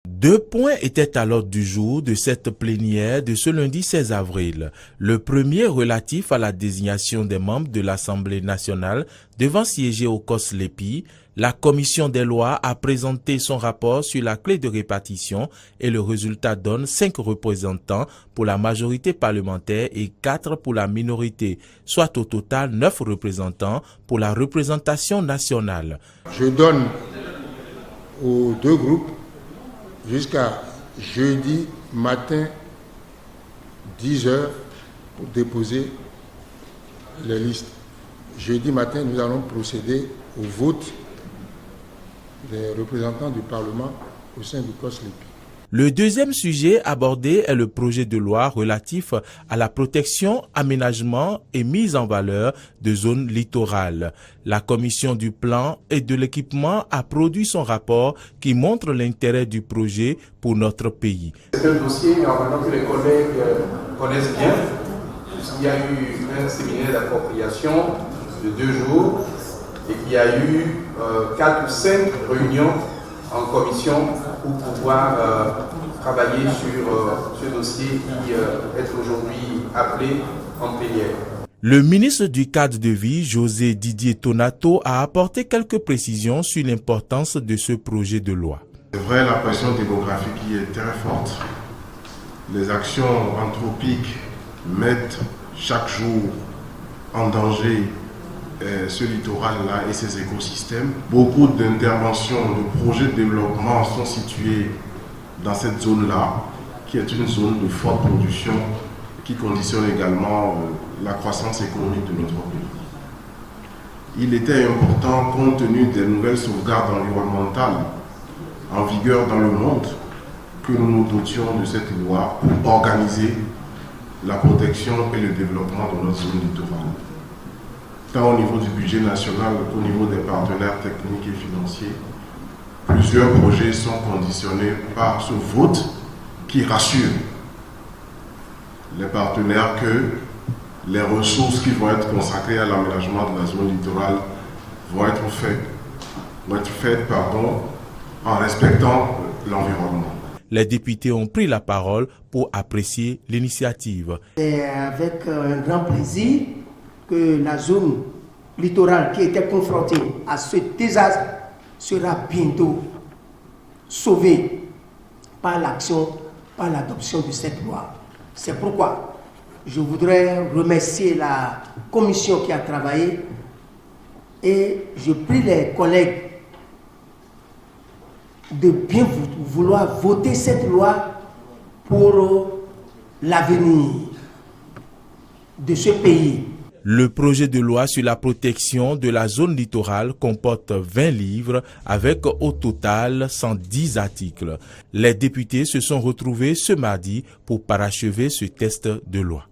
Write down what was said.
Deux points étaient à l'ordre du jour de cette plénière de ce lundi 16 avril. Le premier relatif à la désignation des membres de l'Assemblée nationale devant siéger au COS-LEPI. La commission des lois a présenté son rapport sur la clé de répartition et le résultat donne 5 représentants pour la majorité parlementaire et 4 pour la minorité, soit au total 9 représentants pour la représentation nationale. Je donne aux deux groupes jusqu'à jeudi matin 10 h pour déposer les listes. Jeudi matin, nous allons procéder au vote des représentants du Parlement au sein du COS-LEPI. Le deuxième sujet abordé est le projet de loi relatif à la protection, aménagement et mise en valeur de zones littorales. La commission du plan et de l'équipement a produit son rapport qui montre l'intérêt du projet pour notre pays. C'est un dossier normalement que les collègues connaissent bien. Il y a eu un séminaire d'appropriation de 2 jours et qu'il y a eu 4 ou 5 réunions en commission pour pouvoir travailler sur ce dossier qui est aujourd'hui appelé en plénière. Le ministre du Cadre de vie, José Didier Tonato, a apporté quelques précisions sur l'importance de ce projet de loi. C'est vrai, la pression démographique y est très forte. Les actions anthropiques mettent chaque jour en danger ce littoral-là et ses écosystèmes. Beaucoup d'interventions, de projets de développement sont situés dans cette zone-là, qui est une zone de forte production qui conditionne également la croissance économique de notre pays. Il était important, compte tenu des nouvelles sauvegardes environnementales en vigueur dans le monde, que nous nous dotions de cette loi pour organiser la protection et le développement de notre zone littorale. Tant au niveau du budget national qu'au niveau des partenaires techniques et financiers, plusieurs projets sont conditionnés par ce vote qui rassure les partenaires que les ressources qui vont être consacrées à l'aménagement de la zone littorale vont être faites en respectant l'environnement. Les députés ont pris la parole pour apprécier l'initiative. C'est avec un grand plaisir que la zone littorale qui était confrontée à ce désastre sera bientôt sauvée par l'action, par l'adoption de cette loi. C'est pourquoi je voudrais remercier la commission qui a travaillé et je prie les collègues de bien vouloir voter cette loi pour l'avenir de ce pays. Le projet de loi sur la protection de la zone littorale comporte 20 livres avec au total 110 articles. Les députés se sont retrouvés ce mardi pour parachever ce texte de loi.